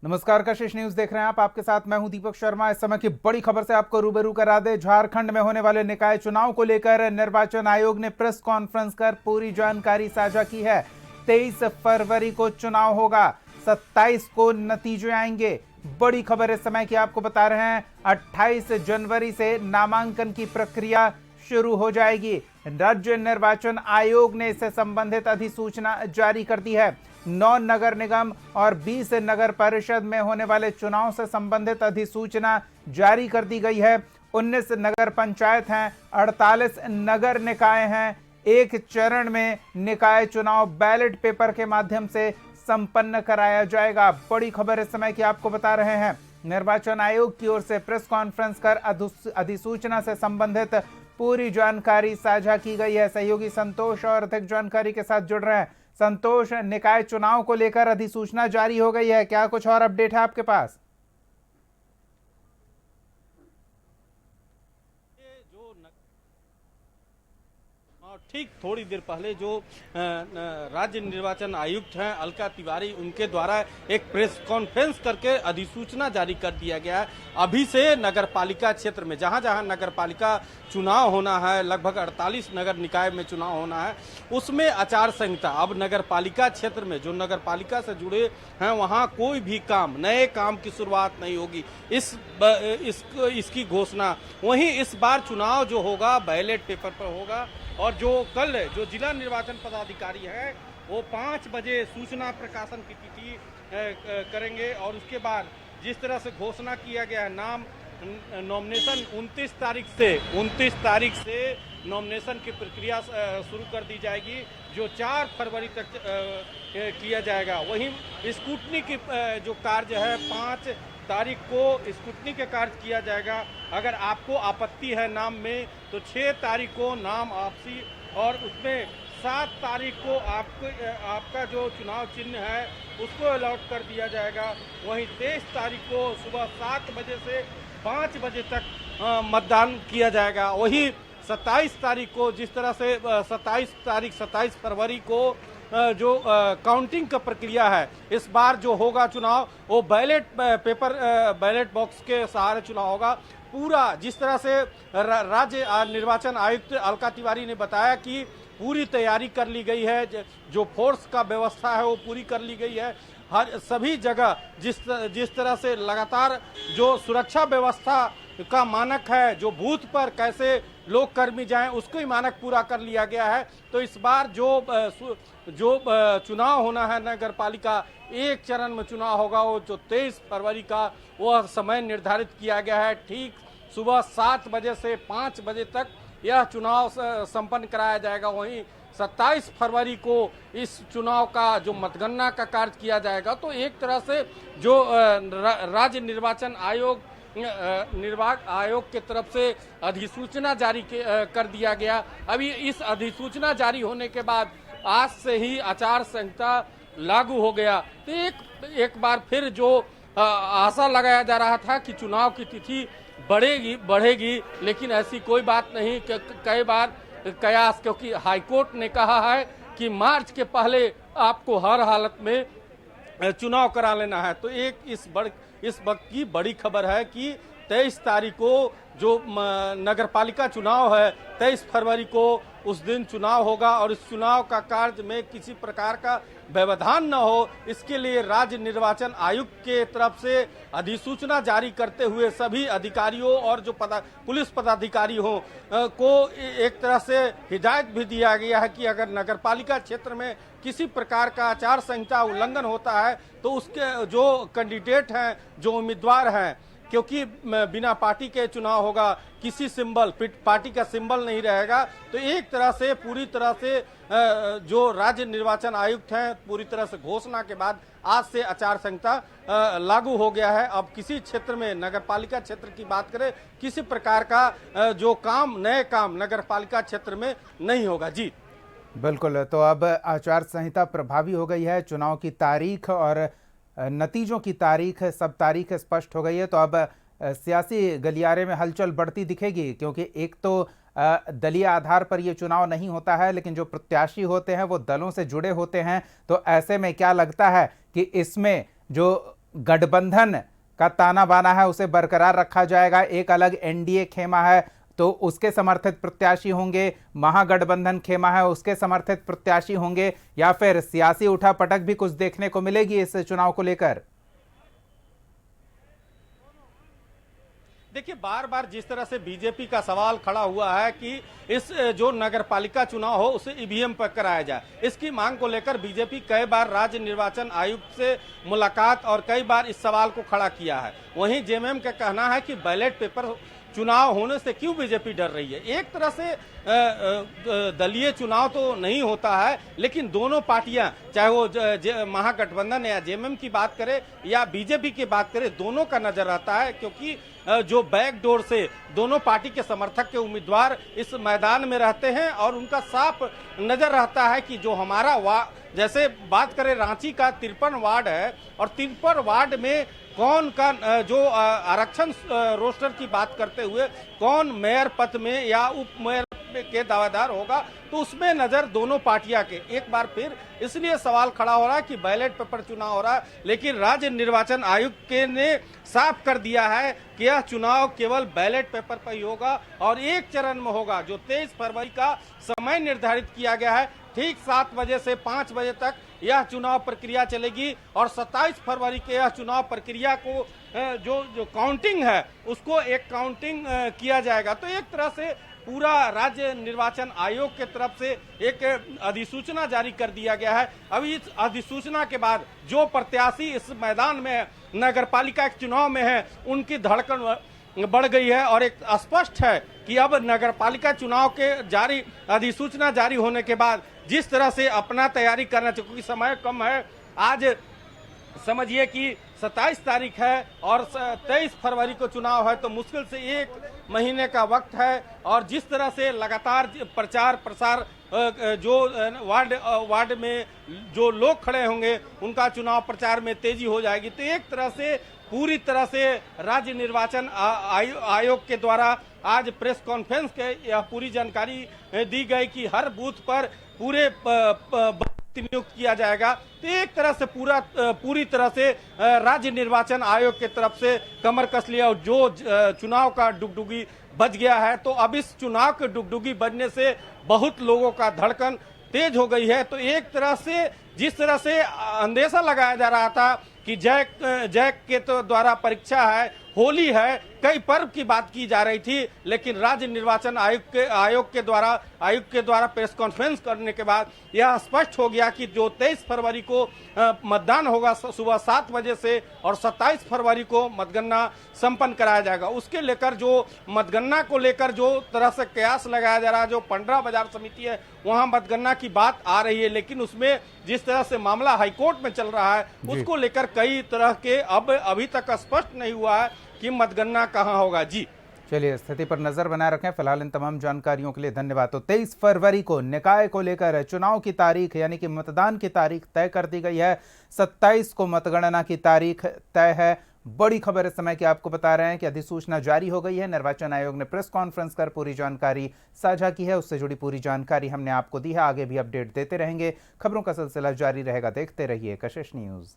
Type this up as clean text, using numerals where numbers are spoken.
नमस्कार, कशिश न्यूज देख रहे हैं आप। आपके साथ मैं हूं दीपक शर्मा। इस समय की बड़ी खबर से आपको रूबरू करा दे। झारखंड में होने वाले निकाय चुनाव को लेकर निर्वाचन आयोग ने प्रेस कॉन्फ्रेंस कर पूरी जानकारी साझा की है। 23 फरवरी को चुनाव होगा, 27 को नतीजे आएंगे। बड़ी खबर इस समय की आपको बता रहे हैं। 28 जनवरी से नामांकन की प्रक्रिया शुरू हो जाएगी। राज्य निर्वाचन आयोग ने इससे संबंधित अधिसूचना जारी कर दी है। 9 नगर निगम और 20 नगर परिषद में होने वाले चुनाव से संबंधित अधिसूचना जारी कर दी गई है। 19 नगर पंचायत हैं, 48 नगर निकाय हैं। एक चरण में निकाय चुनाव बैलेट पेपर के माध्यम से संपन्न कराया जाएगा। बड़ी खबर इस समय की आपको बता रहे हैं। निर्वाचन आयोग की ओर से प्रेस कॉन्फ्रेंस कर अधिसूचना से संबंधित पूरी जानकारी साझा की गई है। सहयोगी संतोष और अधिक जानकारी के साथ जुड़ रहे हैं। संतोष, निकाय चुनाव को लेकर अधिसूचना जारी हो गई है, क्या कुछ और अपडेट है आपके पास? ठीक थोड़ी देर पहले जो राज्य निर्वाचन आयुक्त हैं अलका तिवारी, उनके द्वारा एक प्रेस कॉन्फ्रेंस करके अधिसूचना जारी कर दिया गया है। अभी से नगरपालिका क्षेत्र में जहां जहां नगरपालिका चुनाव होना है, लगभग 48 नगर निकाय में चुनाव होना है, उसमें आचार संहिता अब नगरपालिका क्षेत्र में जो नगरपालिका से जुड़े हैं वहां कोई भी काम, नए काम की शुरुआत नहीं होगी। इसकी घोषणा वहीं इस बार चुनाव जो होगा बैलेट पेपर पर होगा। और जो कल जो जिला निर्वाचन पदाधिकारी है वो 5 बजे सूचना प्रकाशन की तिथि करेंगे। और उसके बाद जिस तरह से घोषणा किया गया है, नॉमिनेशन 29 तारीख से नॉमिनेशन की प्रक्रिया शुरू कर दी जाएगी, जो 4 फरवरी तक किया जाएगा। वहीं स्क्रूटनी की जो कार्य है 5 तारीख को स्क्रूटनी के कार्य किया जाएगा। अगर आपको आपत्ति है नाम में तो 6 तारीख को नाम वापसी, और उसमें 7 तारीख को आपका जो चुनाव चिन्ह है उसको अलॉट कर दिया जाएगा। वहीं 23 तारीख को सुबह 7 बजे से 5 बजे तक मतदान किया जाएगा। वही 27 तारीख को जिस तरह से 27 फरवरी को जो काउंटिंग का प्रक्रिया है, इस बार जो होगा चुनाव वो बैलेट बॉक्स के सहारे चुनाव होगा। पूरा जिस तरह से राज्य निर्वाचन आयुक्त अलका तिवारी ने बताया कि पूरी तैयारी कर ली गई है, जो फोर्स का व्यवस्था है वो पूरी कर ली गई है। हर सभी जगह जिस तरह से लगातार जो सुरक्षा व्यवस्था का मानक है, जो बूथ पर कैसे लोग कर्मी जाएं, उसको ही मानक पूरा कर लिया गया है। तो इस बार जो चुनाव होना है नगरपालिका, एक चरण में चुनाव होगा, वो जो 23 फरवरी का वह समय निर्धारित किया गया है। ठीक सुबह 7 बजे से 5 बजे तक यह चुनाव संपन्न कराया जाएगा। वहीं 27 फरवरी को इस चुनाव का जो मतगणना का कार्य किया जाएगा। तो एक तरह से जो राज्य निर्वाचन आयोग की तरफ से अधिसूचना जारी कर दिया गया। अभी इस अधिसूचना जारी होने के बाद आज से ही आचार संहिता लागू हो गया। तो एक बार फिर जो आशा लगाया जा रहा था कि चुनाव की तिथि बढ़ेगी, लेकिन ऐसी कोई बात नहीं। कई बार कयास, क्योंकि हाईकोर्ट ने कहा है कि मार्च के पहले आपको हर हालत में चुनाव करा लेना है। तो इस वक्त की बड़ी खबर है कि 23 तारीख को जो नगरपालिका चुनाव है, 23 फरवरी को उस दिन चुनाव होगा। और इस चुनाव का कार्य में किसी प्रकार का व्यवधान न हो, इसके लिए राज्य निर्वाचन आयुक्त के तरफ से अधिसूचना जारी करते हुए सभी अधिकारियों और जो पुलिस पदाधिकारी हो को एक तरह से हिदायत भी दिया गया है कि अगर नगरपालिका क्षेत्र में किसी प्रकार का आचार संहिता उल्लंघन होता है तो उसके जो कैंडिडेट हैं, जो उम्मीदवार हैं, क्योंकि बिना पार्टी के चुनाव होगा, किसी पार्टी का सिंबल नहीं रहेगा। तो एक तरह से पूरी तरह से जो राज्य निर्वाचन आयुक्त हैं, पूरी तरह से घोषणा के बाद आज से आचार संहिता लागू हो गया है। अब किसी क्षेत्र में, नगरपालिका क्षेत्र की बात करें, किसी प्रकार का जो नए काम नगरपालिका क्षेत्र में नहीं होगा। जी बिल्कुल, तो अब आचार संहिता प्रभावी हो गई है। चुनाव की तारीख और नतीजों की तारीख, सब तारीख स्पष्ट हो गई है। तो अब सियासी गलियारे में हलचल बढ़ती दिखेगी, क्योंकि एक तो दलीय आधार पर यह चुनाव नहीं होता है, लेकिन जो प्रत्याशी होते हैं वो दलों से जुड़े होते हैं। तो ऐसे में क्या लगता है कि इसमें जो गठबंधन का ताना बाना है उसे बरकरार रखा जाएगा, एक अलग एनडीए खेमा है तो उसके समर्थित प्रत्याशी होंगे, महागठबंधन खेमा है उसके समर्थित प्रत्याशी होंगे, या फिर सियासी उठापटक भी कुछ देखने को मिलेगी इस चुनाव को लेकर? देखिए, बार बार जिस तरह से बीजेपी का सवाल खड़ा हुआ है कि इस जो नगरपालिका चुनाव हो उसे ईवीएम पर कराया जाए, इसकी मांग को लेकर बीजेपी कई बार राज्य निर्वाचन आयुक्त से मुलाकात और कई बार इस सवाल को खड़ा किया है। वहीं जेएमएम का कहना है कि बैलेट पेपर चुनाव होने से क्यों बीजेपी डर रही है। एक तरह से दलीय चुनाव तो नहीं होता है, लेकिन दोनों पार्टियां, चाहे वो महागठबंधन या जेएमएम की बात करे या बीजेपी की बात करे, दोनों का नजर रहता है, क्योंकि जो बैकडोर से दोनों पार्टी के समर्थक के उम्मीदवार इस मैदान में रहते हैं और उनका साफ नजर रहता है कि जो हमारा जैसे बात करें रांची का 53 वार्ड है और 53 वार्ड में कौन का जो आरक्षण रोस्टर की बात करते हुए कौन मेयर पद में या उप मेयर के दावेदार होगा, तो उसमें नजर दोनों पार्टियां के एक बार फिर इसलिए सवाल खड़ा हो रहा है कि बैलेट पेपर चुनाव हो रहा है, लेकिन राज्य निर्वाचन आयुक्त ने साफ कर दिया है कि यह चुनाव केवल बैलेट पेपर पर ही होगा और एक चरण में होगा। जो 23 फरवरी का समय निर्धारित किया गया है, ठीक 7 बजे से 5 बजे तक यह चुनाव प्रक्रिया चलेगी और 27 फरवरी के यह चुनाव प्रक्रिया को जो काउंटिंग है उसको एक काउंटिंग किया जाएगा। तो एक तरह से पूरा राज्य निर्वाचन आयोग के तरफ से एक अधिसूचना जारी कर दिया गया है। अभी इस अधिसूचना के बाद जो प्रत्याशी इस मैदान में नगरपालिका के चुनाव में है उनकी धड़कन बढ़ गई है और एक स्पष्ट है कि अब नगरपालिका चुनाव के अधिसूचना जारी होने के बाद जिस तरह से अपना तैयारी करना चाहिए, क्योंकि समय कम है। आज समझिए कि 27 तारीख है और 23 फरवरी को चुनाव है, तो मुश्किल से 1 महीने का वक्त है और जिस तरह से लगातार प्रचार प्रसार जो वार्ड में जो लोग खड़े होंगे उनका चुनाव प्रचार में तेजी हो जाएगी। तो एक तरह से पूरी तरह से राज्य निर्वाचन आयोग के द्वारा आज प्रेस कॉन्फ्रेंस के यह पूरी जानकारी दी गई कि हर बूथ पर पूरे नियुक्त किया जाएगा। तो एक तरह से पूरी तरह से राज्य निर्वाचन आयोग के तरफ से कमर कस लिया और जो चुनाव का डुगडुगी बज गया है, तो अब इस चुनाव के डुगडुगी बजने से बहुत लोगों का धड़कन तेज हो गई है। तो एक तरह से जिस तरह से अंदेशा लगाया जा रहा था कि जैक के तो द्वारा परीक्षा है, होली है, कई पर्व की बात की जा रही थी, लेकिन राज्य निर्वाचन आयोग के द्वारा प्रेस कॉन्फ्रेंस करने के बाद यह स्पष्ट हो गया कि जो 23 फरवरी को मतदान होगा सुबह 7 बजे से और 27 फरवरी को मतगणना संपन्न कराया जाएगा। उसके लेकर जो मतगणना को लेकर जो तरह से कयास लगाया जा रहा है, जो पंडरा बाजार समिति है वहां मतगणना की बात आ रही है, लेकिन उसमें जिस तरह से मामला हाईकोर्ट में चल रहा है उसको लेकर कई तरह के अभी तक स्पष्ट नहीं हुआ है कि मतगणना कहां होगा। जी चलिए, स्थिति पर नजर बनाए रखें। फिलहाल इन तमाम जानकारियों के लिए धन्यवाद। तो 23 फरवरी को निकाय को लेकर चुनाव की तारीख यानी कि मतदान की तारीख तय कर दी गई है। 27 को मतगणना की तारीख तय है। बड़ी खबर इस समय की आपको बता रहे हैं कि अधिसूचना जारी हो गई है। निर्वाचन आयोग ने प्रेस कॉन्फ्रेंस कर पूरी जानकारी साझा की है। उससे जुड़ी पूरी जानकारी हमने आपको दी है। आगे भी अपडेट देते रहेंगे। खबरों का सिलसिला जारी रहेगा। देखते रहिए कशिश न्यूज।